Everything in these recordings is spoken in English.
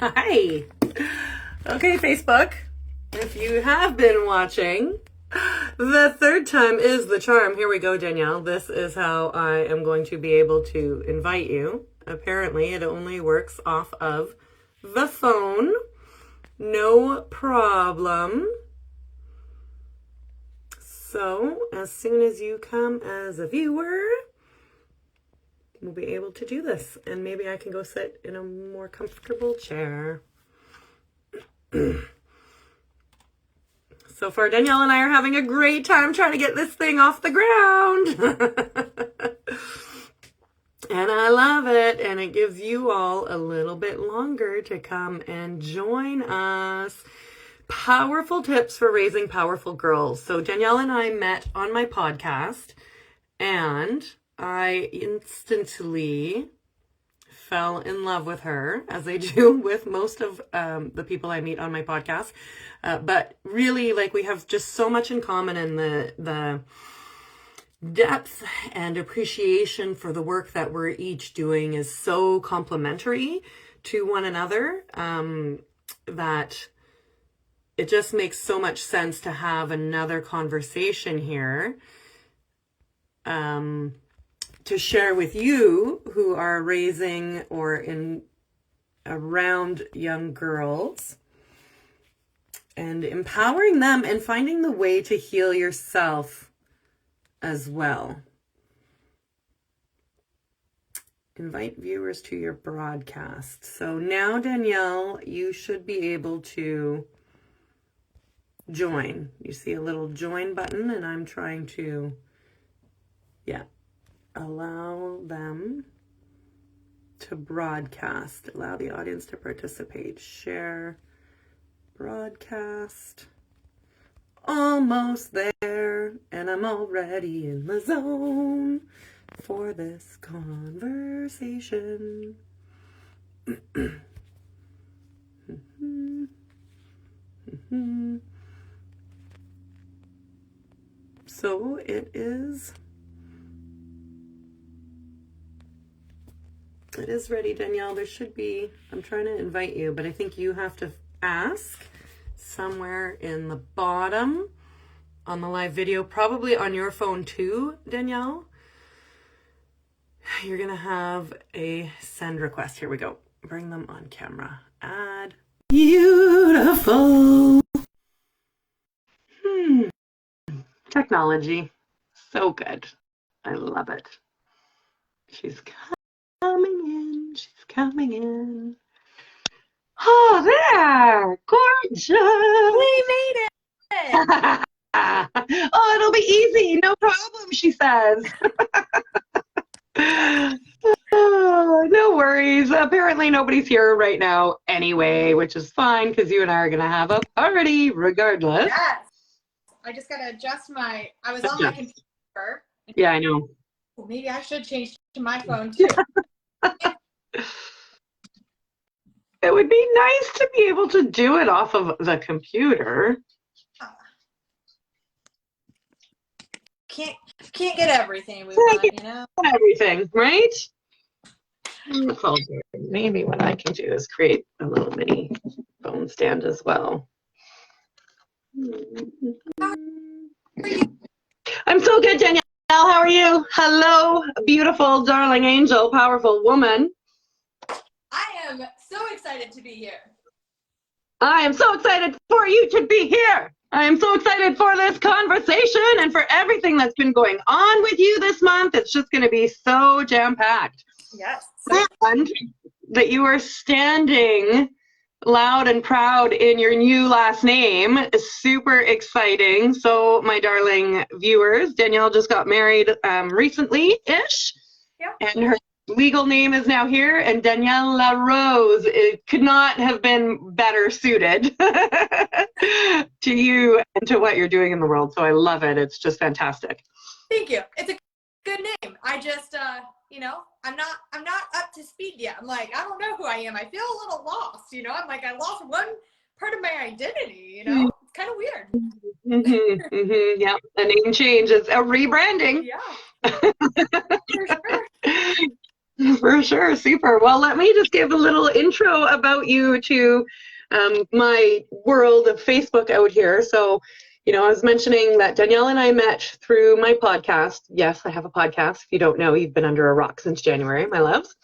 Hi. Okay, Facebook, if you have been watching, the third time is the charm. Here we go, Danielle. This is how I am going to be able to invite you. Apparently, it only works off of the phone. No problem. So, as soon as you come as a viewer, we'll be able to do this. And maybe I can go sit in a more comfortable chair. So far, Danielle and I are having a great time trying to get this thing off the ground. And I love it. And it gives you all a little bit longer to come and join us. Powerful tips for raising powerful girls. So Danielle and I met on my podcast, and I instantly fell in love with her, as I do with most of the people I meet on my podcast. But really, like, we have just so much in common, and the depth and appreciation for the work that we're each doing is so complementary to one another that it just makes so much sense to have another conversation here to share with you who are raising or in around young girls, and empowering them and finding the way to heal yourself as well. Invite viewers to your broadcast. So now, Danielle, you should be able to join. You see a little join button, and I'm trying to, allow them to broadcast. Allow the audience to participate. Share broadcast. Almost there, and I'm already in the zone for this conversation. So it is ready, Danielle. There should be, I'm trying to invite you, but I think you have to ask somewhere in the bottom on the live video, probably on your phone too, Danielle. You're gonna have a send request. Here we go. Bring them on camera. Add. Beautiful. Technology. So good. I love it. She's coming in. She's coming in. Oh, there. Gorgeous. We made it. Oh, it'll be easy. No problem, she says. Oh, no worries. Apparently nobody's here right now anyway, which is fine because you and I are going to have a party regardless. Yes. I just got to adjust my, I was on my computer. Yeah, I know. Maybe I should change to my phone too. It would be nice to be able to do it off of the computer. Can't get everything we want, you know? Everything, right? Maybe what I can do is create a little mini phone stand as well. I'm so good, Danielle. How are you? Hello, beautiful, darling angel, powerful woman. I am so excited to be here. I am so excited for you to be here. I am so excited for this conversation and for everything that's been going on with you this month. It's just going to be so jam-packed. Yes. And that you are standing loud and proud in your new last name is super exciting. So, my darling viewers, Danielle just got married recently-ish. Yep. And her legal name is now here, and Danielle LaRose, it could not have been better suited to you and to what you're doing in the world. So I love it. It's just fantastic. Thank you. It's a good name. I just, you know, I'm not up to speed yet. I'm like, I don't know who I am. I feel a little lost, you know? I'm like, I lost one part of my identity, you know? It's kind of weird. Yeah, a name change is a rebranding. Yeah. For sure. For sure. Super. Well, let me just give a little intro about you to my world of Facebook out here. So, I was mentioning that Danielle and I met through my podcast. Yes, I have a podcast. If you don't know, you've been under a rock since January, my loves.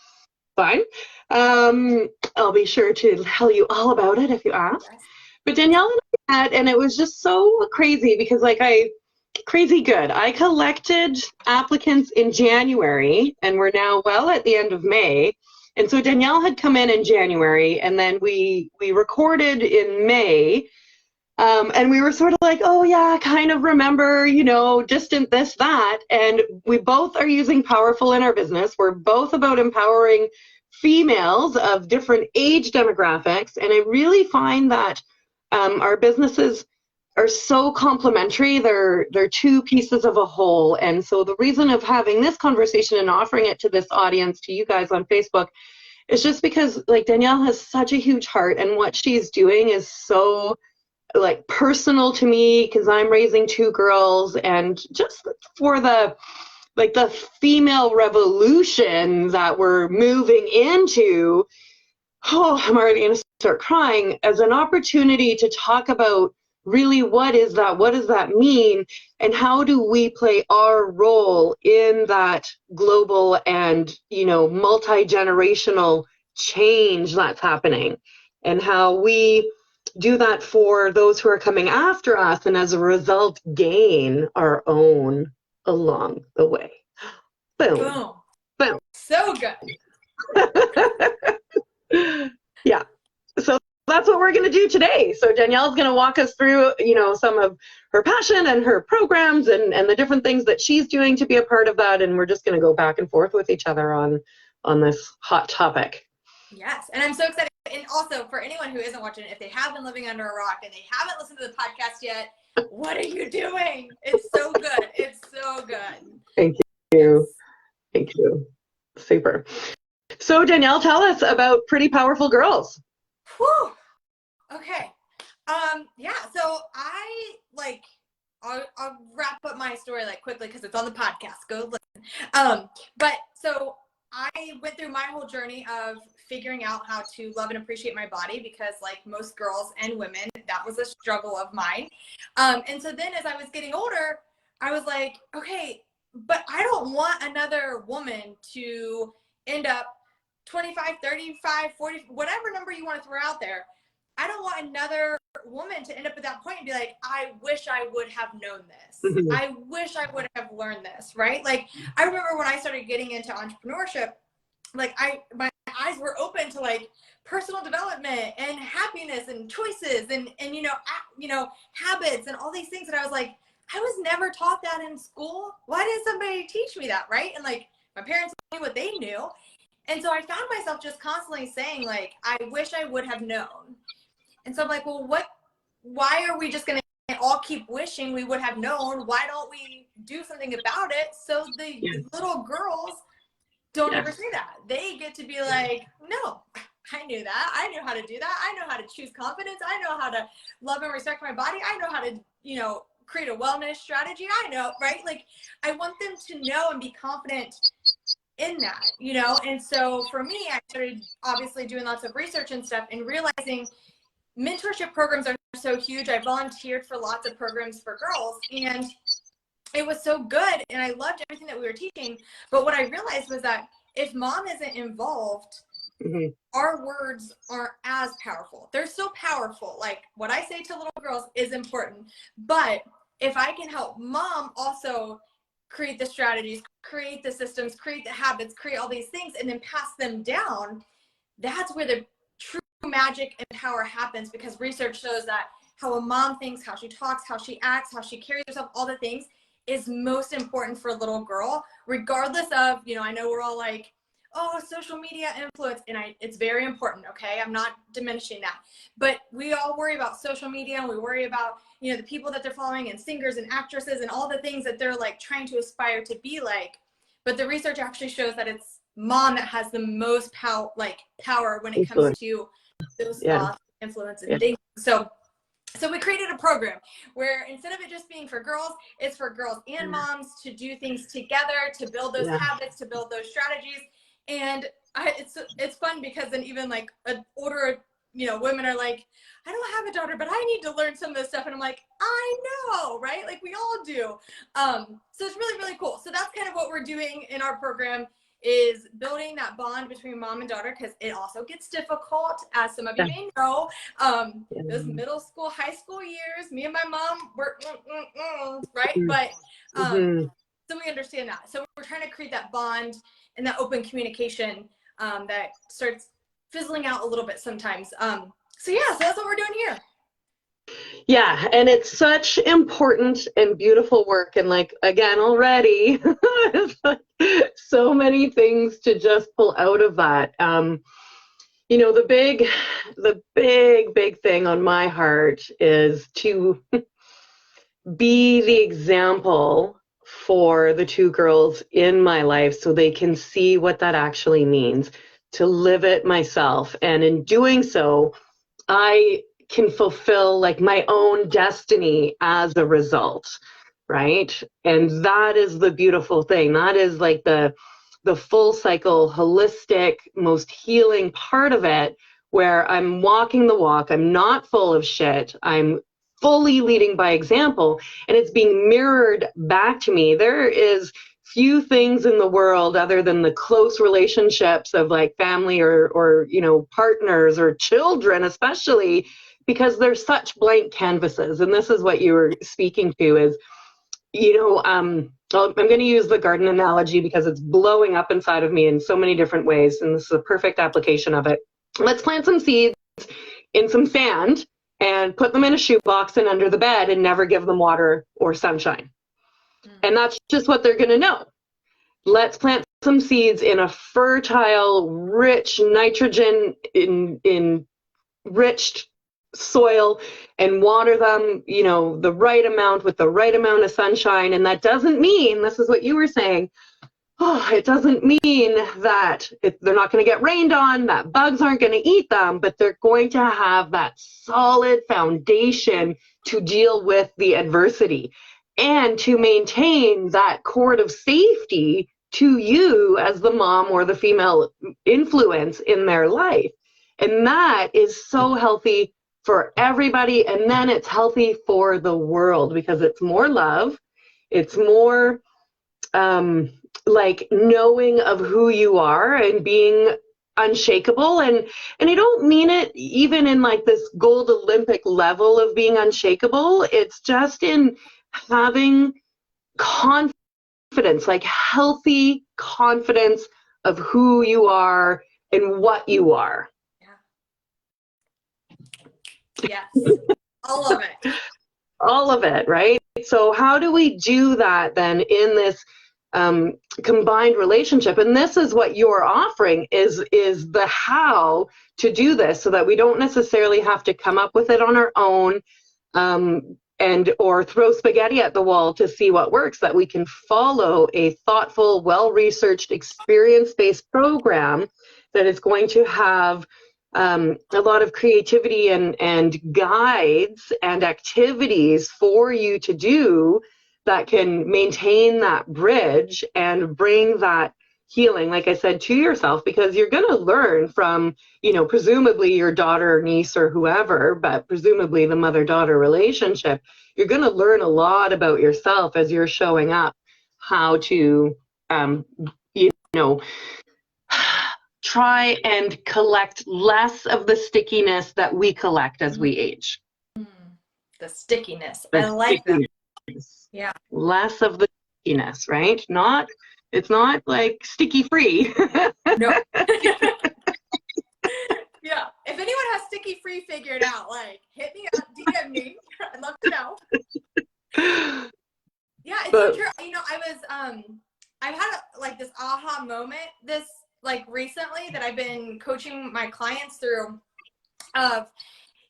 Fine. I'll be sure to tell you all about it if you ask. Yes. But Danielle and I met, and it was just so crazy because, crazy good. I collected applicants in January, and we're now well at the end of May. And so Danielle had come in January, and then we recorded in May. And we were sort of like, oh yeah, kind of remember, distant this, that. And we both are using Powerful in our business. We're both about empowering females of different age demographics. And I really find that our businesses are so complementary. They're two pieces of a whole. And so the reason of having this conversation and offering it to this audience, to you guys on Facebook, is just because Danielle has such a huge heart, and what she's doing is so personal to me because I'm raising two girls, and just for the female revolution that we're moving into. Oh, I'm already going to start crying, as an opportunity to talk about really what is that? What does that mean? And how do we play our role in that global and, multi-generational change that's happening, and how we do that for those who are coming after us, and as a result, gain our own along the way. Boom. Boom. Boom. So good. Yeah. So that's what we're going to do today. So Danielle's going to walk us through, some of her passion and her programs and the different things that she's doing to be a part of that. And we're just going to go back and forth with each other on this hot topic. Yes. And I'm so excited. And also, for anyone who isn't watching, if they have been living under a rock and they haven't listened to the podcast yet, what are you doing? It's so good. It's so good. Thank you. Thank you. Super. So Danielle, tell us about Pretty Powerful Girls. Whew. Okay. Yeah, so I'll wrap up my story quickly because it's on the podcast. Go listen. But so I went through my whole journey of figuring out how to love and appreciate my body, because like most girls and women, that was a struggle of mine. And so then as I was getting older, I was like, okay, but I don't want another woman to end up 25, 35, 40, whatever number you want to throw out there. I don't want another woman to end up at that point and be like, I wish I would have known this. Mm-hmm. I wish I would have learned this, right? I remember when I started getting into entrepreneurship, my eyes were open to personal development and happiness and choices and habits and all these things. And I was like, I was never taught that in school. Why didn't somebody teach me that, right? And my parents knew what they knew. And so I found myself just constantly saying I wish I would have known. And so I'm like, well, why are we just going to all keep wishing we would have known? Why don't we do something about it so the little girls don't ever say that? They get to be like, no, I knew that. I knew how to do that. I know how to choose confidence. I know how to love and respect my body. I know how to, create a wellness strategy. I know, right? I want them to know and be confident in that, And so for me, I started obviously doing lots of research and stuff and realizing mentorship programs are so huge. I volunteered for lots of programs for girls, and it was so good. And I loved everything that we were teaching. But what I realized was that if mom isn't involved, mm-hmm. our words aren't as powerful. They're so powerful. What I say to little girls is important. But if I can help mom also create the strategies, create the systems, create the habits, create all these things, and then pass them down, that's where the true magic and power happens, because research shows that how a mom thinks, how she talks, how she acts, how she carries herself, all the things is most important for a little girl, regardless of, I know we're all oh, social media influence, and it's very important, okay? I'm not diminishing that. But we all worry about social media, and we worry about, the people that they're following, and singers and actresses and all the things that they're trying to aspire to be like. But the research actually shows that it's mom that has the most power when it comes to those thoughts, influence, and things. So we created a program where instead of it just being for girls, it's for girls and moms to do things together, to build those habits, to build those strategies. And it's fun because then even like older, you know, women are like, I don't have a daughter, but I need to learn some of this stuff. And I'm like, I know, right? Like we all do. So it's really, really cool. So that's kind of what we're doing in our program, is building that bond between mom and daughter, because it also gets difficult, as some of you may know. Those middle school, high school years, me and my mom were, right? But so we understand that. So we're trying to create that bond and that open communication that starts fizzling out a little bit sometimes. So yeah, so that's what we're doing here. Yeah, and it's such important and beautiful work. And like, again, already, it's like so many things to just pull out of that. You know, the big thing on my heart is to be the example for the two girls in my life so they can see what that actually means, to live it myself. And in doing so, I can fulfill like my own destiny as a result, right? And that is the beautiful thing. That is like the full cycle, holistic, most healing part of it, where I'm walking the walk. I'm not full of shit. I'm fully leading by example, and it's being mirrored back to me. There is few things in the world other than the close relationships of like family or you know, partners or children, especially because they're such blank canvases. And this is what you were speaking to is, you know, I'm going to use the garden analogy because it's blowing up inside of me in so many different ways, and this is a perfect application of it. Let's plant some seeds in some sand and put them in a shoebox and under the bed and never give them water or sunshine. And that's just what they're going to know. Let's plant some seeds in a fertile, rich, nitrogen enriched soil and water them, you know, the right amount with the right amount of sunshine. And that doesn't mean, this is what you were saying, it doesn't mean that they're not going to get rained on, that bugs aren't going to eat them, but they're going to have that solid foundation to deal with the adversity and to maintain that cord of safety to you as the mom or the female influence in their life. And that is so healthy for everybody. And then it's healthy for the world because it's more love. It's more like knowing of who you are and being unshakable. And I don't mean it even in like this gold Olympic level of being unshakable. It's just in having confidence, like healthy confidence of who you are and what you are. Yeah. Yes. All of it. All of it, right? So how do we do that then in this combined relationship? And this is what you're offering is the how to do this so that we don't necessarily have to come up with it on our own and or throw spaghetti at the wall to see what works, that we can follow a thoughtful, well-researched, experience-based program that is going to have a lot of creativity and guides and activities for you to do that can maintain that bridge and bring that healing, like I said, to yourself, because you're going to learn from, you know, presumably your daughter or niece or whoever, but presumably the mother-daughter relationship. You're going to learn a lot about yourself as you're showing up, how to, you know, try and collect less of the stickiness that we collect as we age. The stickiness. I like that. Yeah. Less of the stickiness, right? It's not like sticky free. No. Yeah. If anyone has sticky free figured out, like hit me up, DM me. I'd love to know. Yeah, it's so true. You know, I've had like this aha moment like recently that I've been coaching my clients through of,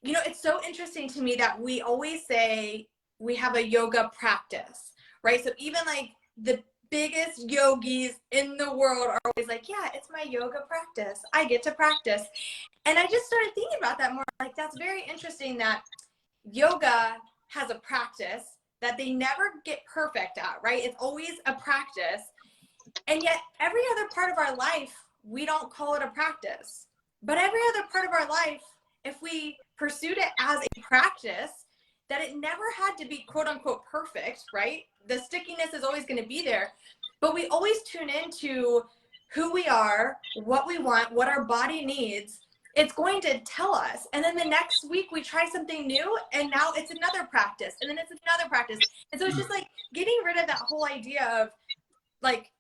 you know, it's so interesting to me that we always say we have a yoga practice, right? So even like the biggest yogis in the world are always like, yeah, it's my yoga practice. I get to practice. And I just started thinking about that more. Like, that's very interesting that yoga has a practice that they never get perfect at, right? It's always a practice. And yet every other part of our life, we don't call it a practice. But every other part of our life, if we pursued it as a practice, that it never had to be quote unquote perfect, right? The stickiness is always going to be there, but we always tune into who we are, what we want, what our body needs. It's going to tell us. And then the next week we try something new, and now it's another practice, and then it's another practice. And so it's just like getting rid of that whole idea of like,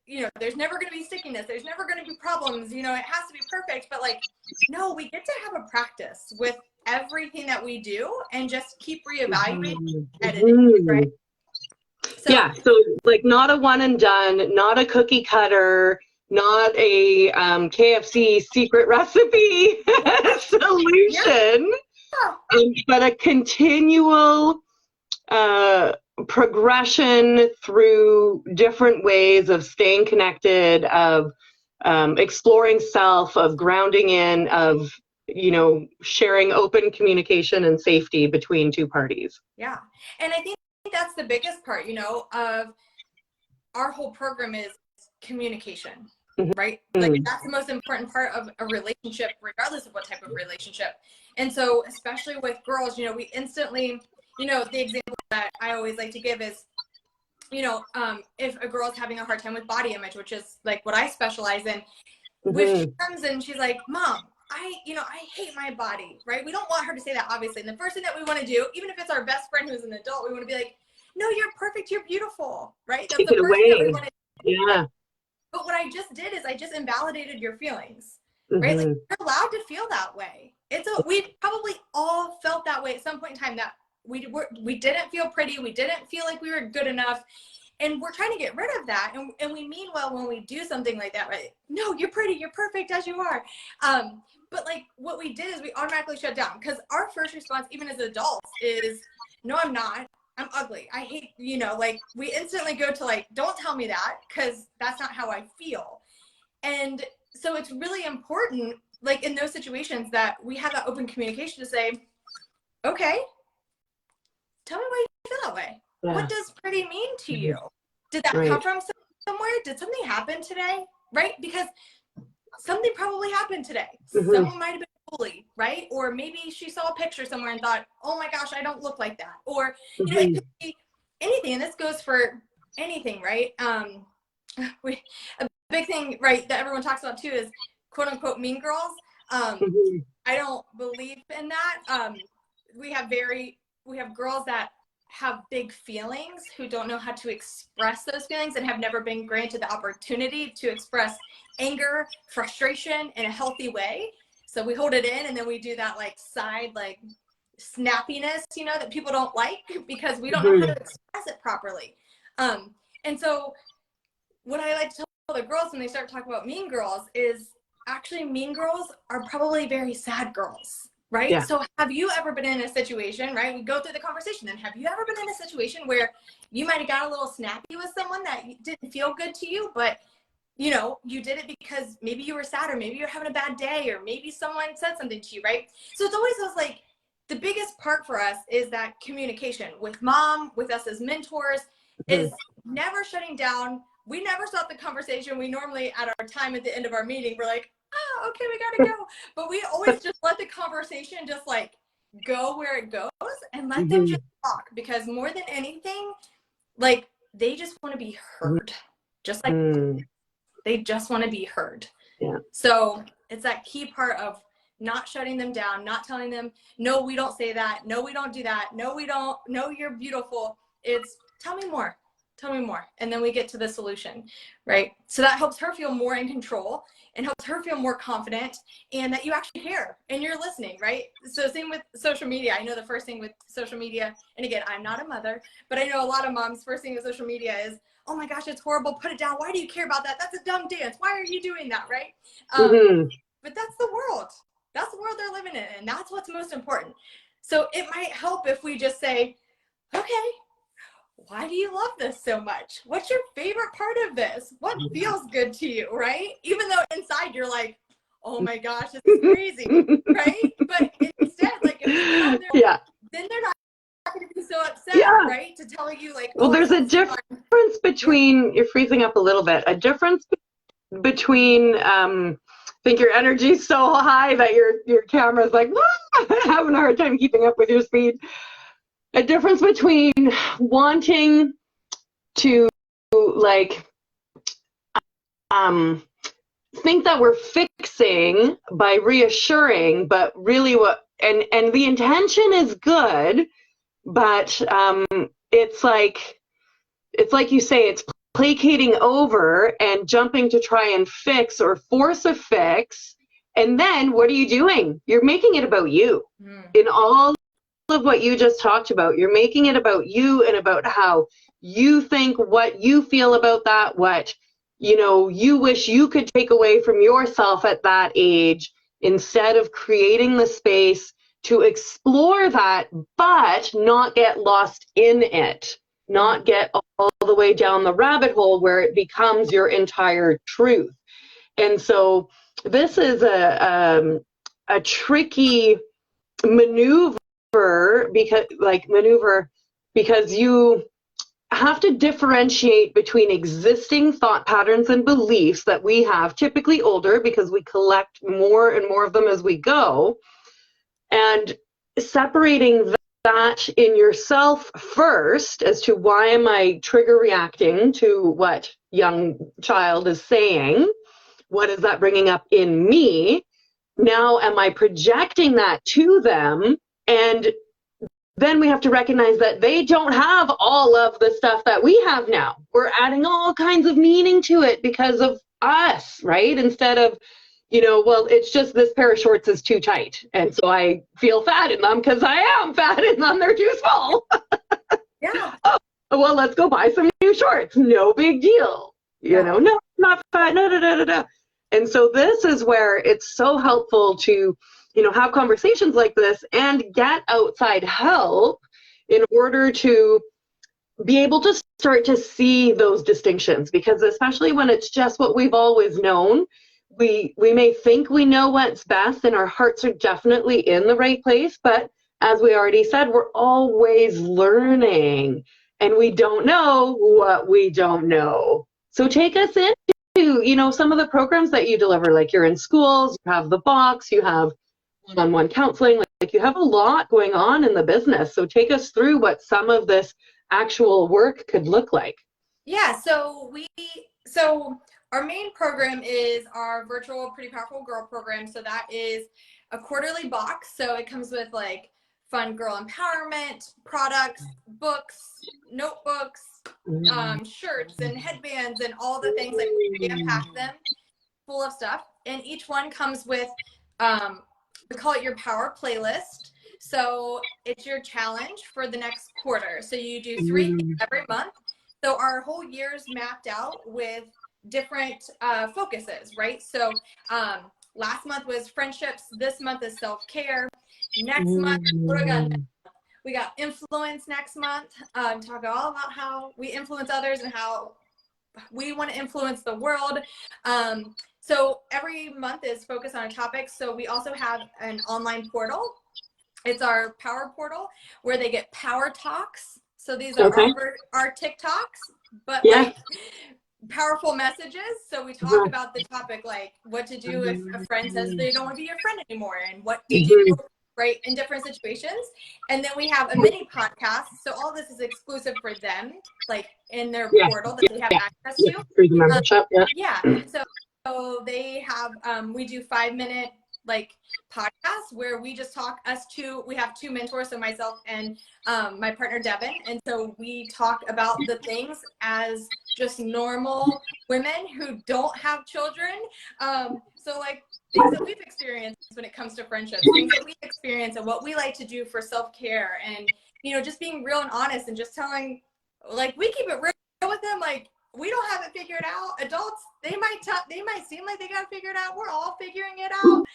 you know, there's never going to be stickiness, there's never going to be problems, you know, it has to be perfect. But like, no, we get to have a practice with everything that we do and just keep reevaluating, editing, right? So, yeah, so like not a one and done, not a cookie cutter, not a KFC secret recipe solution, but a continual progression through different ways of staying connected, of exploring self, of grounding in, of, you know, sharing open communication and safety between two parties. Yeah. And I think that's the biggest part, you know, of our whole program is communication, right? Like that's the most important part of a relationship, regardless of what type of relationship. And so, especially with girls, you know, we instantly, you know, the example that I always like to give is, you know, if a girl's having a hard time with body image, which is like what I specialize in, when she comes in, she's like, Mom, I hate my body, right? We don't want her to say that, obviously. And the first thing that we want to do, even if it's our best friend who's an adult, we want to be like, no, you're perfect, you're beautiful, right? That's Take it away. That we want to do. Yeah. But what I just did is I just invalidated your feelings, right? Like, you're allowed to feel that way. We probably all felt that way at some point in time, that we didn't feel pretty, we didn't feel like we were good enough, and we're trying to get rid of that. And we mean well when we do something like that, right? No, you're pretty, you're perfect as you are. But like what we did is we automatically shut down, because our first response, even as adults, is no, I'm not. I'm ugly. I hate, you know, like we instantly go to like, don't tell me that, because that's not how I feel. And so it's really important, like in those situations, that we have that open communication to say, okay, tell me why you feel that way. Yeah. What does pretty mean to you? Did that come from somewhere? Did something happen today? Right? Because something probably happened today. Someone might have been bullied, right? Or maybe she saw a picture somewhere and thought, oh my gosh, I don't look like that. Or, you know, it could be anything. And this goes for anything, right? A big thing, right, that everyone talks about too is quote unquote mean girls. I don't believe in that. We have girls that have big feelings who don't know how to express those feelings and have never been granted the opportunity to express anger, frustration in a healthy way. So we hold it in, and then we do that like side, like snappiness, you know, that people don't like because we don't know how to express it properly. And so what I like to tell the girls when they start talking about mean girls is actually mean girls are probably very sad girls. Right? Yeah. So have you ever been in a situation, right? We go through the conversation, and have you ever been in a situation where you might have got a little snappy with someone that didn't feel good to you, but you know, you did it because maybe you were sad, or maybe you're having a bad day, or maybe someone said something to you, right? So it's always those, like, the biggest part for us is that communication with mom, with us as mentors, is never shutting down. We never stop the conversation. We normally, at our time at the end of our meeting, we're like, oh, okay, we gotta go. But we always just let the conversation just like go where it goes, and let them just talk, because more than anything, like, they just want to be heard. Just like they just want to be heard. Yeah. So it's that key part of not shutting them down, not telling them, no, we don't say that. No, we don't do that. No, we don't. No, you're beautiful. It's tell me more. Tell me more. And then we get to the solution, right? So that helps her feel more in control and helps her feel more confident, and that you actually care and you're listening, right? So same with social media. I know the first thing with social media, and again, I'm not a mother, but I know a lot of moms, first thing with social media is, oh my gosh, it's horrible. Put it down. Why do you care about that? That's a dumb dance. Why are you doing that, right? But that's the world. That's the world they're living in, and that's what's most important. So it might help if we just say, okay, why do you love this so much? What's your favorite part of this? What feels good to you, right? Even though inside you're like, oh my gosh, this is crazy, right? But instead, like, if you tell them, then they're not going to be so upset, right? To tell you, like, well, there's a difference between, you're freezing up a little bit, a difference between I think your energy's so high that your camera's like having a hard time keeping up with your speed. A difference between wanting to like think that we're fixing by reassuring, but really and the intention is good, but it's like you say, it's placating over and jumping to try and fix or force a fix. And then what are you doing? You're making it about you. In all of what you just talked about, you're making it about you and about how you think, what you feel about that, what you wish you could take away from yourself at that age, instead of creating the space to explore that, but not get lost in it, not get all the way down the rabbit hole where it becomes your entire truth. And so this is a tricky maneuver because you have to differentiate between existing thought patterns and beliefs that we have, typically older because we collect more and more of them as we go, and separating that in yourself first as to why am I trigger reacting to what young child is saying? What is that bringing up in me? Now, am I projecting that to them? And then we have to recognize that they don't have all of the stuff that we have now. We're adding all kinds of meaning to it because of us, right? Instead of, well, it's just this pair of shorts is too tight. And so I feel fat in them because I am fat in them. They're too small. Yeah. Oh, well, let's go buy some new shorts. No big deal. No, not fat. No, no, no, no, no. And so this is where it's so helpful to have conversations like this and get outside help in order to be able to start to see those distinctions, because especially when it's just what we've always known, we may think we know what's best and our hearts are definitely in the right place, but as we already said, we're always learning and we don't know what we don't know. So take us into some of the programs that you deliver, like you're in schools, you have the box, you have one-on-one counseling, like you have a lot going on in the business. So take us through what some of this actual work could look like. Yeah, so our main program is our virtual Pretty Powerful Girl program. So that is a quarterly box. So it comes with like fun girl empowerment products, books, notebooks, shirts and headbands and all the things. Like we unpack them full of stuff. And each one comes with we call it your power playlist. So it's your challenge for the next quarter. So you do 3 things every month. So our whole year is mapped out with different focuses, right? So last month was friendships. This month is self-care. Next month, we got influence next month. Talk all about how we influence others and how we want to influence the world. So every month is focused on a topic. So we also have an online portal. It's our power portal where they get power talks. So these are our TikToks, but like powerful messages. So we talk about the topic, like what to do if a friend says they don't want to be your friend anymore and what to do, right, in different situations. And then we have a mini podcast. So all this is exclusive for them, like in their portal that they have access to. Through the membership, So they have, we do 5-minute like podcasts where we just talk, we have 2 mentors, so myself and my partner Devin. And so we talk about the things as just normal women who don't have children. So like things that we've experienced when it comes to friendships, things that we experience and what we like to do for self-care, and, just being real and honest and just telling, like, we keep it real with them. Like, we don't have it figured out. Adults, they might seem like they got it figured out. We're all figuring it out.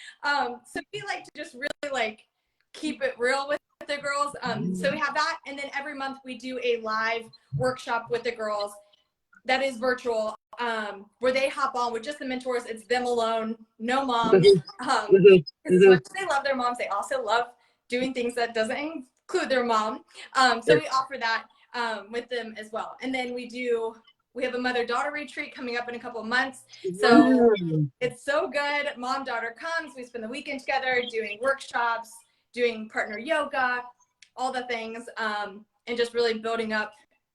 So we like to just really like keep it real with the girls. So we have that. And then every month we do a live workshop with the girls that is virtual, where they hop on with just the mentors. It's them alone, no moms. Because as much as they love their moms, they also love doing things that doesn't include their mom. So we offer that with them as well. And then we do We have a mother-daughter retreat coming up in a couple of months. So Wow. it's so good. Mom-daughter comes. We spend the weekend together doing workshops, doing partner yoga, all the things, and just really building up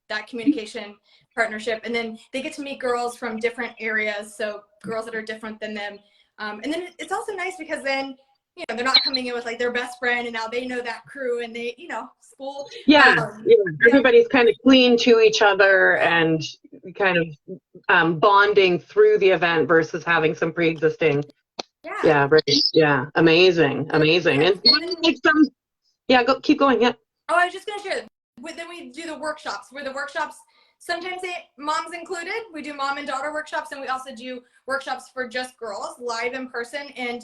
that communication partnership. And then they get to meet girls from different areas, so girls that are different than them. And then it's also nice because then, you know, they're not coming in with like their best friend and now they know that crew and they, you know, school. Yeah, yeah. Yeah, Everybody's kind of clean to each other and kind of bonding through the event versus having some pre-existing. yeah. Yeah, right. Yeah, amazing, amazing. And And then, like some, yeah, keep going. Yeah. oh, I was just gonna share. Then we do the workshops. Where the workshops sometimes moms included. We do mom and daughter workshops, and we also do workshops for just girls, live in person. And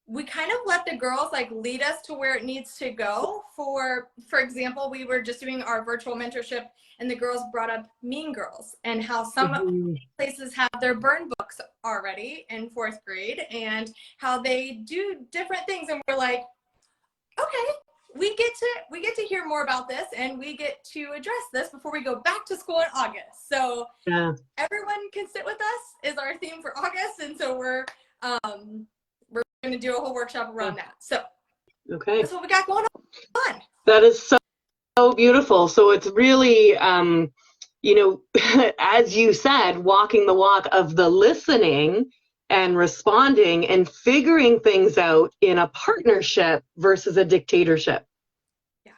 we kind of let the girls like lead us to where it needs to go. For example, we were just doing our virtual mentorship, and the girls brought up Mean Girls and how some places have their burn books already in 4th grade, and how they do different things. And we're like, okay, we get to hear more about this, and we get to address this before we go back to school in August. So Yeah. everyone can sit with us is our theme for August, and so we're going to do a whole workshop around that. So Okay. that's what we got going on. That is so beautiful. So it's really, you know, as you said, walking the walk of the listening and responding and figuring things out in a partnership versus a dictatorship. Yeah.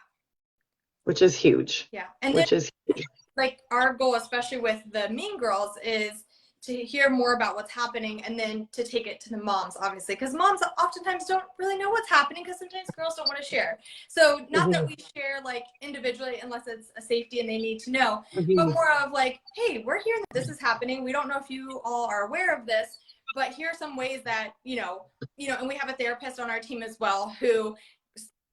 Which is huge. Yeah. And which then, is huge. Like, our goal, especially with the Mean Girls, is to hear more about what's happening and then to take it to the moms, obviously, because moms oftentimes don't really know what's happening because sometimes girls don't want to share. So not that we share like individually unless it's a safety and they need to know, but more of like, hey, we're hearing that this is happening. We don't know if you all are aware of this, but here are some ways that, you know, and we have a therapist on our team as well who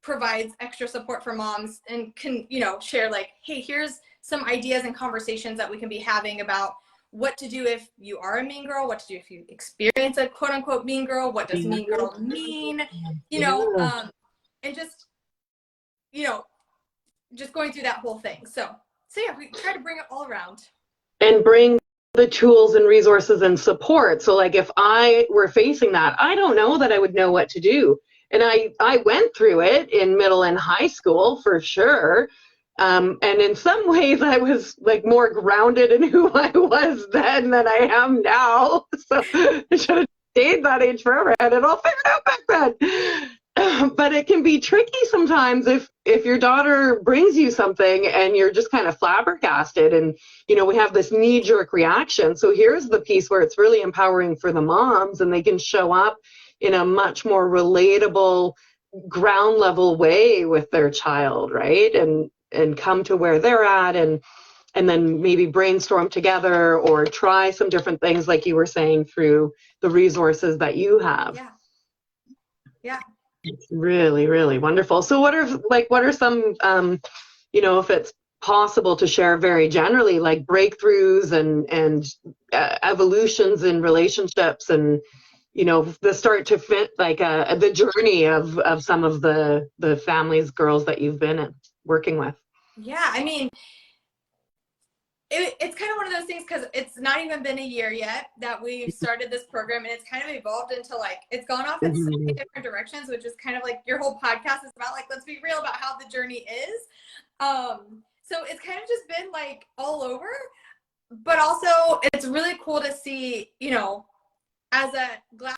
provides extra support for moms and can, you know, share like, hey, here's some ideas and conversations that we can be having about what to do if you are a mean girl, what to do if you experience a quote unquote mean girl, what does mean girl mean, you know, and just, you know, just going through that whole thing. So yeah, we try to bring it all around. And bring the tools and resources and support. So like if I were facing that, I don't know that I would know what to do. And I went through it in middle and high school for sure. And in some ways I was like more grounded in who I was then than I am now. So I should have stayed that age forever. I had it all figured out back then. But it can be tricky sometimes if your daughter brings you something and you're just kind of flabbergasted and, you know, we have this knee-jerk reaction. So here's the piece where it's really empowering for the moms and they can show up in a much more relatable ground level way with their child, right? And come to where they're at and then maybe brainstorm together or try some different things like you were saying through the resources that you have. Yeah. Yeah. It's really, really wonderful. So what are some, you know, if it's possible to share very generally, like breakthroughs and evolutions in relationships and, you know, the start to fit like the journey of some of the families, girls that you've been working with? Yeah, I mean, it's kind of one of those things because it's not even been a year yet that we've started this program, and it's kind of evolved into like it's gone off in so many different directions, which is kind of like your whole podcast is about. Like, let's be real about how the journey is. So it's kind of just been like all over, but also it's really cool to see, you know, as a glass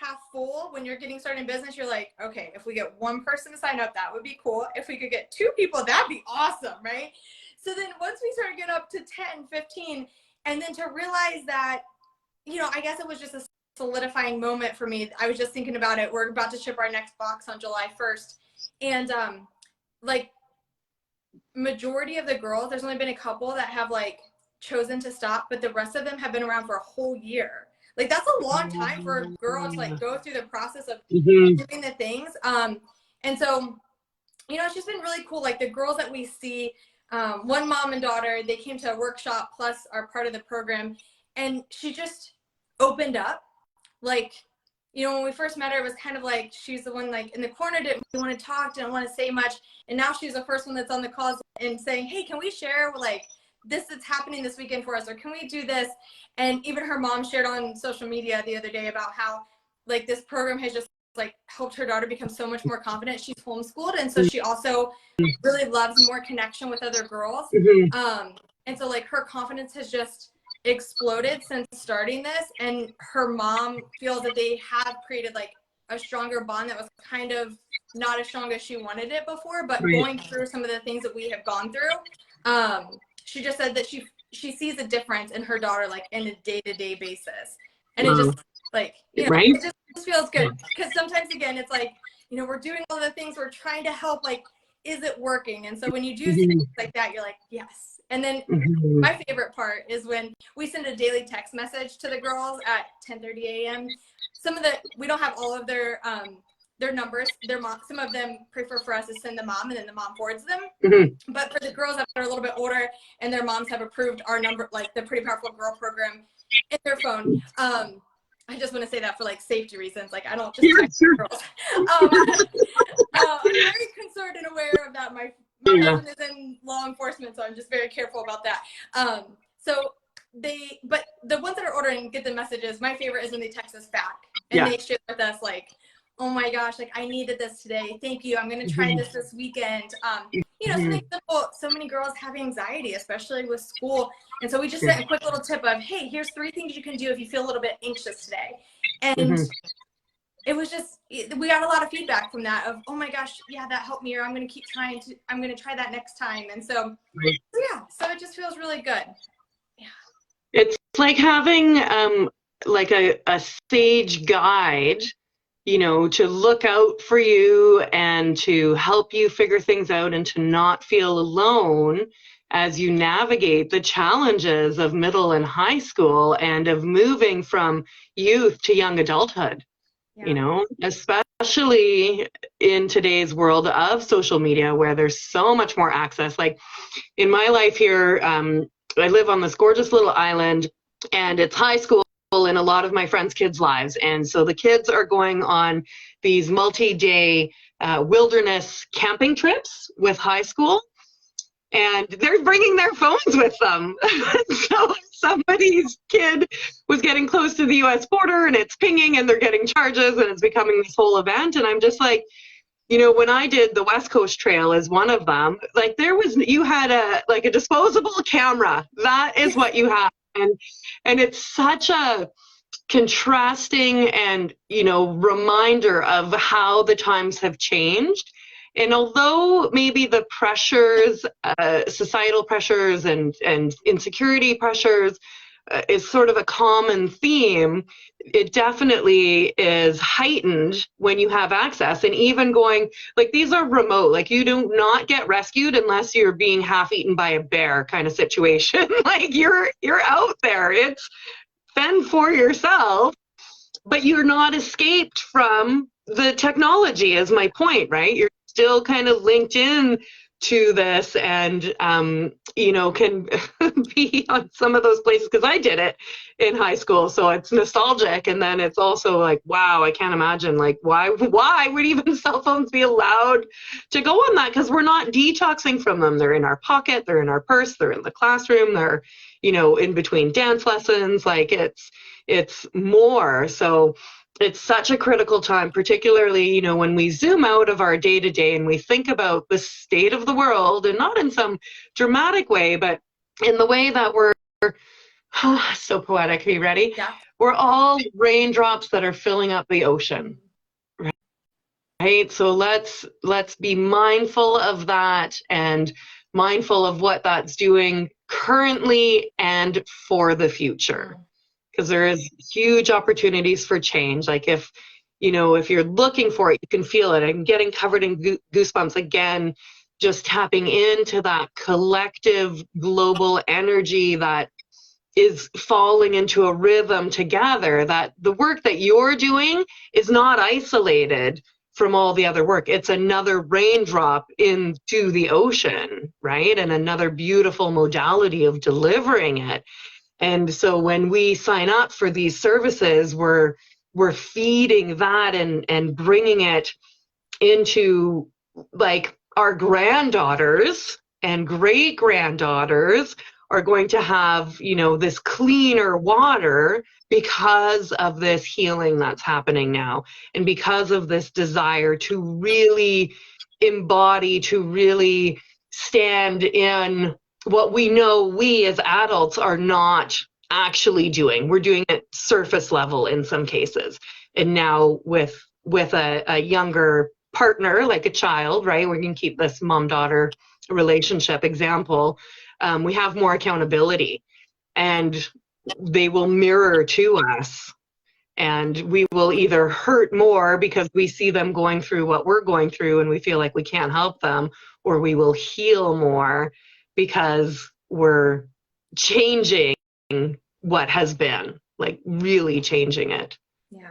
half full, when you're getting started in business, you're like, okay, if we get one person to sign up, that would be cool. If we could get 2 people, that'd be awesome, right? So then once we started getting up to 10, 15, and then to realize that, you know, I guess it was just a solidifying moment for me. I was just thinking about it. We're about to ship our next box on July 1st. And like majority of the girls, there's only been a couple that have like chosen to stop, but the rest of them have been around for a whole year. Like that's a long time for a girl to like go through the process of doing the things. And so, you know, it's just been really cool. Like the girls that we see, one mom and daughter, they came to a workshop plus are part of the program, and she just opened up. Like, you know, when we first met her, it was kind of like she's the one like in the corner, didn't want to talk, didn't want to say much, and now she's the first one that's on the calls and saying, hey, can we share like this is happening this weekend for us, or can we do this? And even her mom shared on social media the other day about how like this program has just like helped her daughter become so much more confident. She's homeschooled, and so she also really loves more connection with other girls. And so like her confidence has just exploded since starting this, and her mom feels that they have created like a stronger bond that was kind of not as strong as she wanted it before, but going through some of the things that we have gone through, she just said that she sees a difference in her daughter like in a day-to-day basis. And it just like, you know, it just feels good, because sometimes again it's like, you know, we're doing all the things, we're trying to help, like, is it working? And so when you do things like that, you're like, yes. And then my favorite part is when we send a daily text message to the girls at 10:30 a.m. We don't have all of their numbers. Their mom, some of them prefer for us to send the mom, and then the mom forwards them. But for the girls that are a little bit older and their moms have approved our number, like the Pretty Powerful Girl program, in their phone. I just want to say that for like safety reasons. Like I don't just text girls. I'm very concerned and aware of that. My husband is in law enforcement, so I'm just very careful about that. But the ones that are ordering get the messages. My favorite is when they text us back and they share with us like, oh my gosh, like I needed this today. Thank you. I'm going to try this weekend. You know, something simple. So many girls have anxiety, especially with school. And so we just sent a quick little tip of, hey, here's 3 things you can do if you feel a little bit anxious today. And it was just, we got a lot of feedback from that of, oh my gosh, yeah, that helped me, or I'm going to try that next time. And so, yeah, so it just feels really good. Yeah. It's like having like a sage guide, you know, to look out for you and to help you figure things out and to not feel alone as you navigate the challenges of middle and high school and of moving from youth to young adulthood. You know, especially in today's world of social media where there's so much more access. Like in my life here, I live on this gorgeous little island, and it's high school in a lot of my friends' kids' lives. And so the kids are going on these multi-day wilderness camping trips with high school, and they're bringing their phones with them. So somebody's kid was getting close to the US border and it's pinging and they're getting charges and it's becoming this whole event. And I'm just like, you know, when I did the West Coast Trail as one of them, like you had a disposable camera. That is what you had. And it's such a contrasting and, you know, reminder of how the times have changed. And although maybe the pressures, societal pressures and insecurity pressures is sort of a common theme, it definitely is heightened when you have access. And even going, like, these are remote, like you do not get rescued unless you're being half eaten by a bear kind of situation. Like you're out there, it's fend for yourself, but you're not escaped from the technology is my point, right? You're still kind of linked in to this and, you know, can be on some of those places because I did it in high school. So it's nostalgic. And then it's also like, wow, I can't imagine like why would even cell phones be allowed to go on that? Because we're not detoxing from them. They're in our pocket, they're in our purse, they're in the classroom, they're, you know, in between dance lessons, like it's more. So it's such a critical time, particularly, you know, when we zoom out of our day to day and we think about the state of the world, and not in some dramatic way, but in the way that we're so poetic. Are you ready? Yeah. We're all raindrops that are filling up the ocean, right? So let's be mindful of that and mindful of what that's doing currently and for the future. Because there is huge opportunities for change. Like if you're looking for it, you can feel it. I'm getting covered in goosebumps again, just tapping into that collective global energy that is falling into a rhythm together, that the work that you're doing is not isolated from all the other work. It's another raindrop into the ocean, right? And another beautiful modality of delivering it. And so when we sign up for these services, we're feeding that and bringing it into like our granddaughters and great granddaughters are going to have, you know, this cleaner water because of this healing that's happening now, and because of this desire to really embody, to really stand in what we know we as adults are not actually doing. We're doing it surface level in some cases. And now with a younger partner, like a child, right? We can keep this mom-daughter relationship example. We have more accountability, and they will mirror to us, and we will either hurt more because we see them going through what we're going through and we feel like we can't help them, or we will heal more because we're changing what has been, like really changing it. Yeah.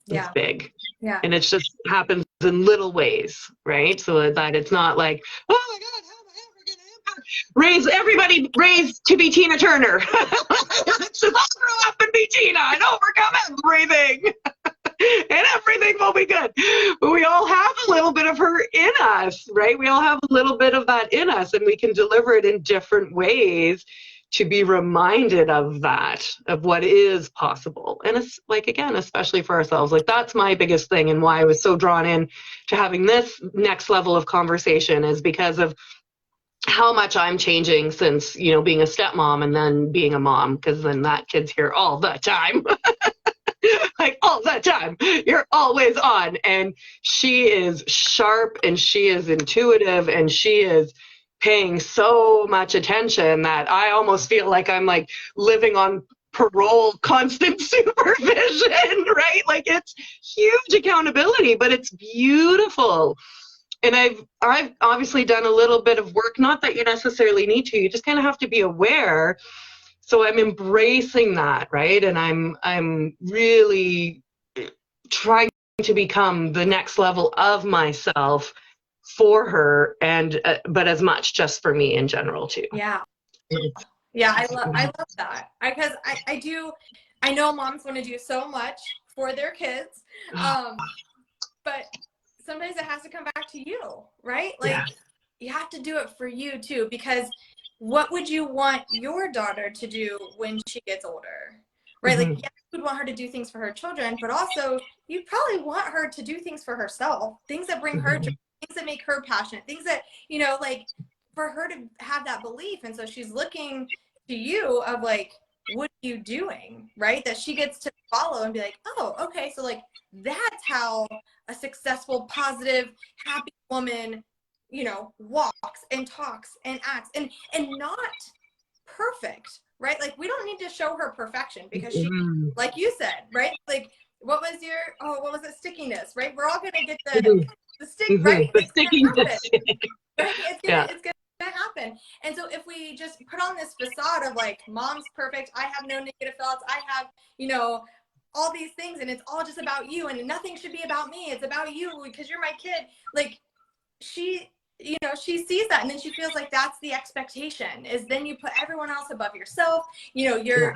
It's big. Yeah. And it just happens in little ways, right? So that it's not like, oh my God, how am I ever going to impact? Everybody raise to be Tina Turner. So I'll grow up and be Tina and overcome everything. And everything will be good. But we all have a little bit of her in us, right? We all have a little bit of that in us, and we can deliver it in different ways to be reminded of that, of what is possible. And it's like, again, especially for ourselves, like that's my biggest thing, and why I was so drawn in to having this next level of conversation is because of how much I'm changing since, you know, being a stepmom and then being a mom, because then that kid's here all the time. Like all the time, you're always on. And she is sharp, and she is intuitive, and she is paying so much attention that I almost feel like I'm like living on parole, constant supervision, right? Like it's huge accountability, but it's beautiful. And I've obviously done a little bit of work, not that you necessarily need to, you just kind of have to be aware. So I'm embracing that, right? And I'm really trying to become the next level of myself for her, and but as much just for me in general too. Yeah. Yeah, I love that, because I know moms want to do so much for their kids, but sometimes it has to come back to you, right? Like you have to do it for you too, because what would you want your daughter to do when she gets older, right? Like, yeah, you would want her to do things for her children, but also you probably want her to do things for herself, things that bring her joy, things that make her passionate, things that, you know, like for her to have that belief. And so she's looking to you of like, what are you doing, right? That she gets to follow and be like, oh, okay, so like that's how a successful, positive, happy woman, you know, walks and talks and acts, and not perfect, right? Like we don't need to show her perfection, because she, like you said, right? Like what was it, stickiness, right? We're all gonna get the stick, right? The stickiness. Right? It's gonna happen. And so if we just put on this facade of like, mom's perfect, I have no negative thoughts, I have, you know, all these things, and it's all just about you, and nothing should be about me, it's about you because you're my kid. Like she, you know, she sees that, and then she feels like that's the expectation, is then you put everyone else above yourself. You know, you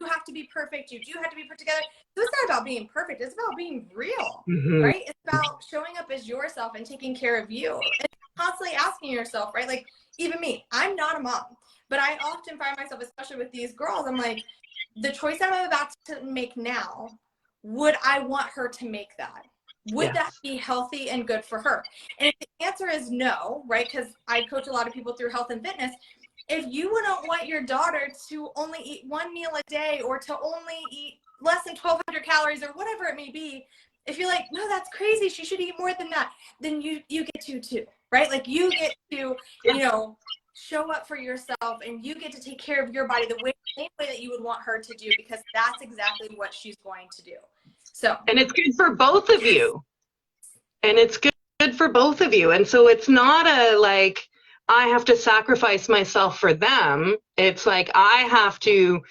have to be perfect, you do have to be put together. So it's not about being perfect, it's about being real, right? It's about showing up as yourself and taking care of you, and constantly asking yourself, right? Like even me, I'm not a mom, but I often find myself, especially with these girls, I'm like, the choice I'm about to make now, would I want her to make that? Would that be healthy and good for her? And if the answer is no, right? Because I coach a lot of people through health and fitness. If you wouldn't want your daughter to only eat one meal a day, or to only eat less than 1,200 calories, or whatever it may be, if you're like, no, that's crazy, she should eat more than that, then you get to too, right? Like you get to, you know, show up for yourself, and you get to take care of your body the same way that you would want her to do, because that's exactly what she's going to do. So, and it's good for both of you. And it's good for both of you. And so it's not a like, I have to sacrifice myself for them. It's like, I have to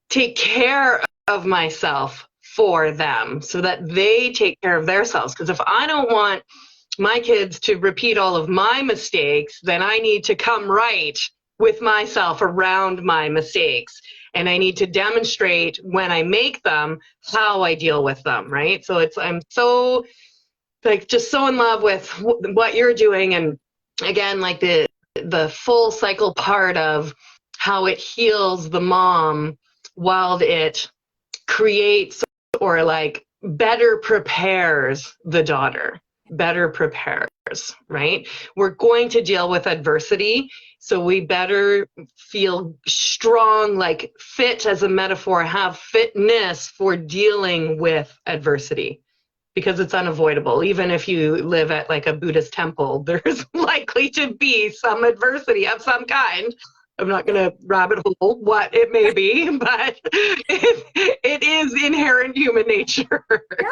take care of myself for them so that they take care of themselves. Because if I don't want my kids to repeat all of my mistakes, then I need to come right with myself around my mistakes. And I need to demonstrate when I make them how I deal with them, right? So I'm so like just so in love with what you're doing. And again, like the the full cycle part of how it heals the mom while it creates or like better prepares the daughter, better prepares, right? We're going to deal with adversity, so we better feel strong, like fit as a metaphor, have fitness for dealing with adversity, because it's unavoidable. Even if you live at like a Buddhist temple, there's likely to be some adversity of some kind. I'm not going to rabbit hole what it may be, but it is inherent human nature. Yeah,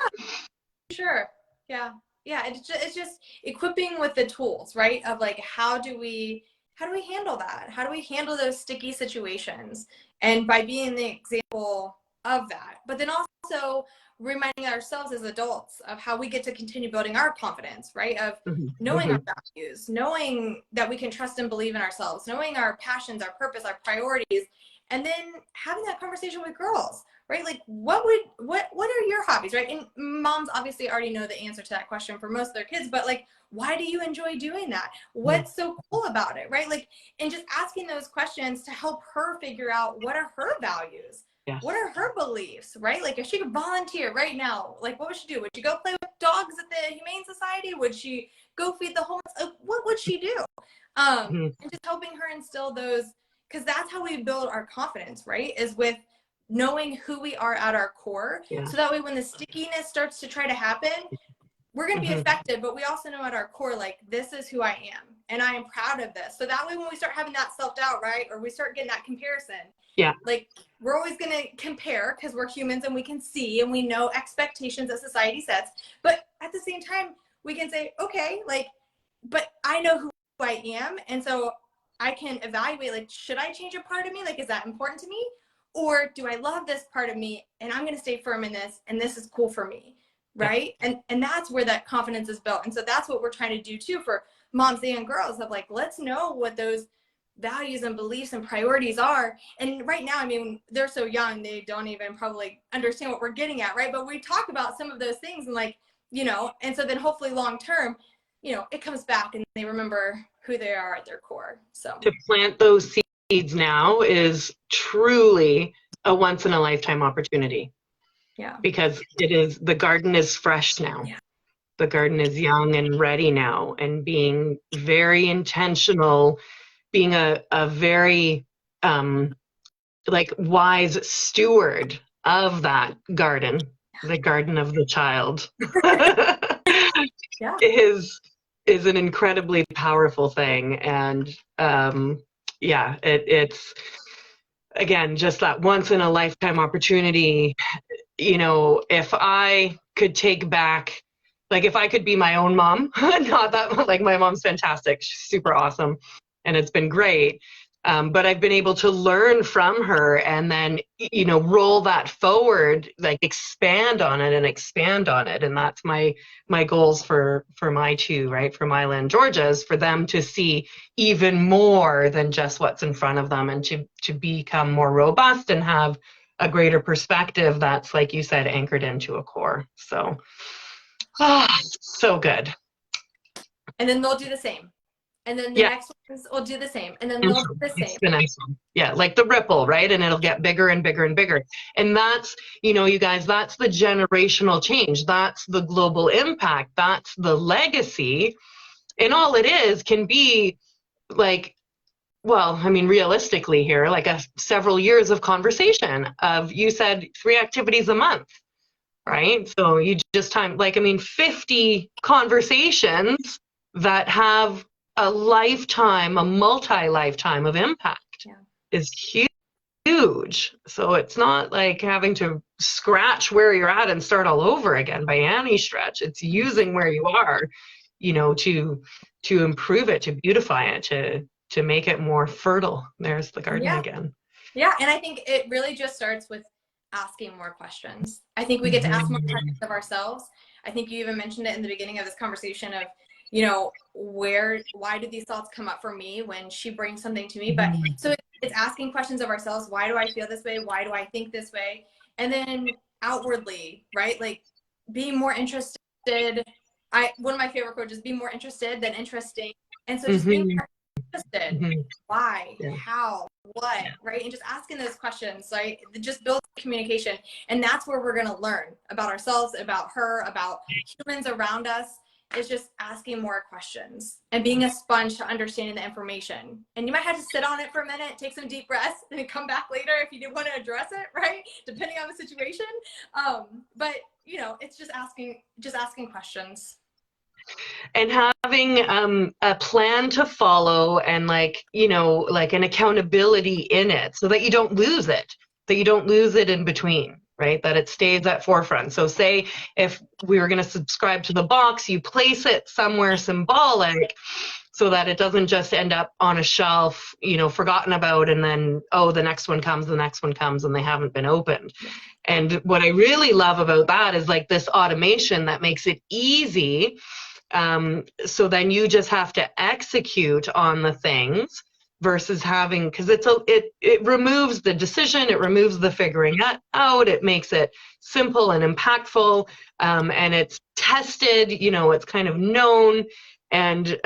sure. Yeah. Yeah. It's just equipping with the tools, right? Of like, how do we handle that? How do we handle those sticky situations? And by being the example of that, but then also reminding ourselves as adults of how we get to continue building our confidence, right? Of knowing our values, knowing that we can trust and believe in ourselves, knowing our passions, our purpose, our priorities, and then having that conversation with girls, right? Like what are your hobbies, right? And moms obviously already know the answer to that question for most of their kids, but like, why do you enjoy doing that? What's so cool about it, right? Like, and just asking those questions to help her figure out what are her values. Yes. What are her beliefs, right? Like if she could volunteer right now, like what would she do? Would she go play with dogs at the Humane Society? Would she go feed the homeless? What would she do? And just helping her instill those, because that's how we build our confidence, right? Is with knowing who we are at our core. Yeah. So that way when the stickiness starts to try to happen, we're going to be affected, but we also know at our core, like, this is who I am and I am proud of this. So that way when we start having that self-doubt, right, or we start getting that comparison, yeah, like we're always going to compare because we're humans and we can see and we know expectations that society sets. But at the same time, we can say, okay, like, but I know who I am. And so I can evaluate, like, should I change a part of me? Like, is that important to me? Or do I love this part of me and I'm going to stay firm in this and this is cool for me, right? Yeah. And that's where that confidence is built. And so that's what we're trying to do too for moms and girls, of like, let's know what those values and beliefs and priorities are. And right now, I mean, they're so young, they don't even probably understand what we're getting at, right? But we talk about some of those things and like, you know, and so then hopefully long term, you know, it comes back and they remember who they are at their core. So to plant those seeds now is truly a once in a lifetime opportunity. Yeah. Because it is, the garden is fresh now. Yeah. The garden is young and ready now, and being very intentional, being a very like wise steward of that garden, the garden of the child. Yeah. is an incredibly powerful thing. And yeah, it's again just that once in a lifetime opportunity. You know, if I could take back, like if I could be my own mom, not that, like my mom's fantastic, she's super awesome, and it's been great. But I've been able to learn from her and then, you know, roll that forward, like expand on it and expand on it. And that's my goals for my two, right? For Mila and Georgia's, for them to see even more than just what's in front of them, and to become more robust and have a greater perspective that's, like you said, anchored into a core. So, so good. And then they'll do the same. And then the next ones will do the same. And then they'll do the same. The next one. Yeah, like the ripple, right? And it'll get bigger and bigger and bigger. And that's, you know, you guys, that's the generational change. That's the global impact. That's the legacy. And all it is can be like, well, I mean, realistically here, like several years of conversation of, you said 3 activities a month, right? So you just like, I mean, 50 conversations that have a lifetime, a multi-lifetime of impact is huge. So it's not like having to scratch where you're at and start all over again by any stretch. It's using where you are, you know, to improve it, to beautify it, to make it more fertile. There's the garden again. Yeah, and I think it really just starts with asking more questions. I think we get to ask more questions of ourselves. I think you even mentioned it in the beginning of this conversation of, you know, why do these thoughts come up for me when she brings something to me? But so it's asking questions of ourselves. Why do I feel this way? Why do I think this way? And then outwardly, right? Like being more interested. One of my favorite quotes is be more interested than interesting. And so just being more interested. Mhm. Why? Yeah. How? What? Yeah. Right? And just asking those questions, right? It just builds communication. And that's where we're going to learn about ourselves, about her, about humans around us. Is just asking more questions and being a sponge to understanding the information. And you might have to sit on it for a minute, take some deep breaths, and then come back later if you do want to address it, right? Depending on the situation. But you know, it's just asking questions. And having a plan to follow, and like, you know, like an accountability in it, so that you don't lose it, in between, right? That it stays at forefront. So say if we were going to subscribe to the box, you place it somewhere symbolic so that it doesn't just end up on a shelf, you know, forgotten about, and then, oh, the next one comes, and they haven't been opened. And what I really love about that is like this automation that makes it easy. So then you just have to execute on the things versus having, because it removes the decision, it removes the figuring that out, it makes it simple and impactful, and it's tested, you know, it's kind of known. And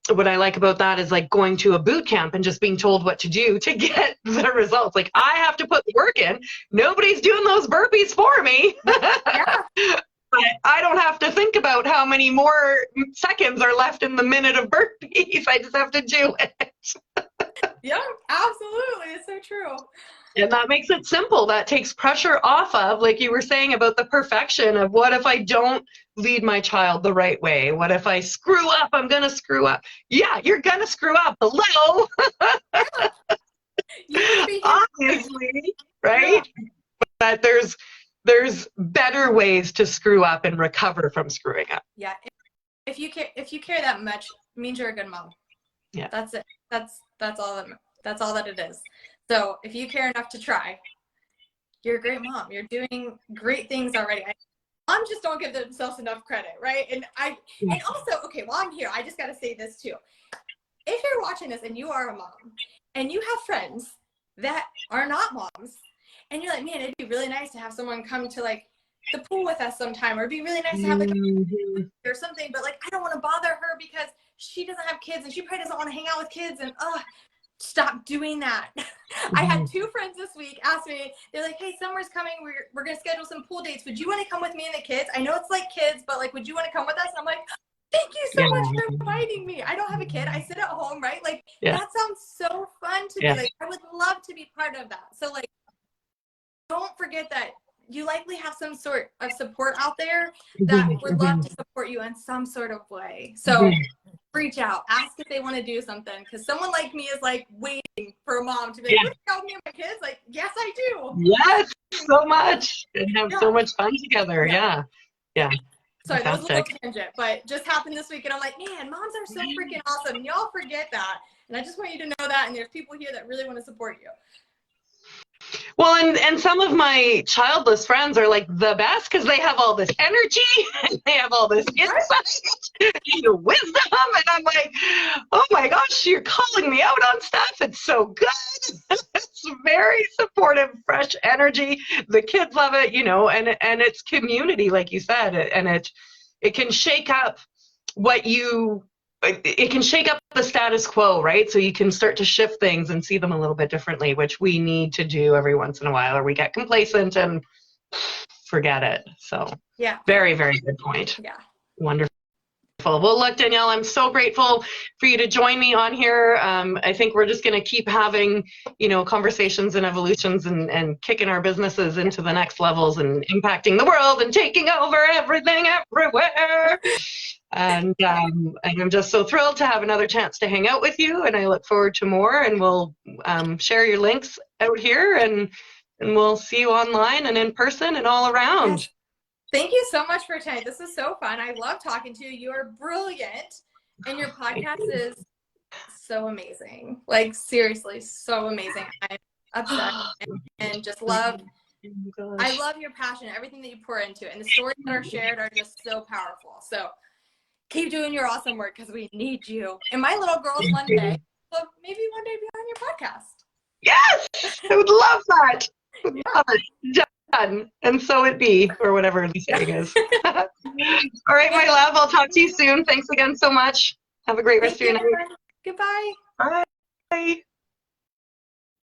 what I like about that is like going to a boot camp and just being told what to do to get the results. Like, I have to put the work in. Nobody's doing those burpees for me. Yeah. But I don't have to think about how many more seconds are left in the minute of burpees. I just have to do it. Yeah, absolutely. It's so true. And that makes it simple. That takes pressure off of, like you were saying, about the perfection of what if I don't lead my child the right way? What if I screw up? I'm going to screw up. Yeah, you're going to screw up. Hello. Yeah. You would be Obviously, right? Yeah. But there's better ways to screw up and recover from screwing up. Yeah. If you care that much, it means you're a good mom. Yeah. That's it. That's all that it is. So if you care enough to try, you're a great mom. You're doing great things already. Moms just don't give themselves enough credit, right? And also, okay, while I'm here, I just got to say this too. If you're watching this and you are a mom and you have friends that are not moms, and you're like, man, it'd be really nice to have someone come to like the pool with us sometime, or it'd be really nice to have like or something, but like I don't want to bother her because she doesn't have kids and she probably doesn't want to hang out with kids, and stop doing that. I had 2 friends this week ask me, they're like, hey, summer's coming, we're gonna schedule some pool dates, would you want to come with me and the kids? I know it's like kids, but like, would you want to come with us? And I'm like, thank you so much for inviting me. I don't have a kid, I sit at home, right? Like that sounds so fun to me. Like I would love to be part of that. So like, don't forget that you likely have some sort of support out there that would love to support you in some sort of way. So reach out, ask if they want to do something, because someone like me is like waiting for a mom to be like, help me and my kids. Like, yes, I do. Yes, so much, and have so much fun together. Yeah. Sorry, that was a little tangent, but just happened this week, and I'm like, man, moms are so freaking awesome. Y'all forget that, and I just want you to know that. And there's people here that really want to support you. Well, and some of my childless friends are like the best because they have all this energy and they have all this insight and wisdom, and I'm like, oh my gosh, you're calling me out on stuff. It's so good. It's very supportive, fresh energy. The kids love it, you know, and it's community, like you said, and it can shake up it can shake up the status quo, right? So you can start to shift things and see them a little bit differently, which we need to do every once in a while, or we get complacent and forget it. So very, very good point. Yeah. Wonderful. Well, look, Danielle, I'm so grateful for you to join me on here. I think we're just going to keep having, you know, conversations and evolutions and kicking our businesses into the next levels and impacting the world and taking over everything everywhere. And I'm just so thrilled to have another chance to hang out with you, and I look forward to more, and we'll share your links out here, and we'll see you online and in person and all around. Yes. Thank you so much for tonight. This is so fun. I love talking to you. You are brilliant, and your podcast is so amazing. Like seriously, so amazing. I'm obsessed and just love. I love your passion, everything that you pour into it, and the stories that are shared are just so powerful. So keep doing your awesome work because we need you. And my little girls one day, well, maybe one day be on your podcast. Yes, I would love that. Love it. Done. And so it be, or whatever the saying is. All right, my love. I'll talk to you soon. Thanks again so much. Have a great rest of your night. Goodbye. Bye.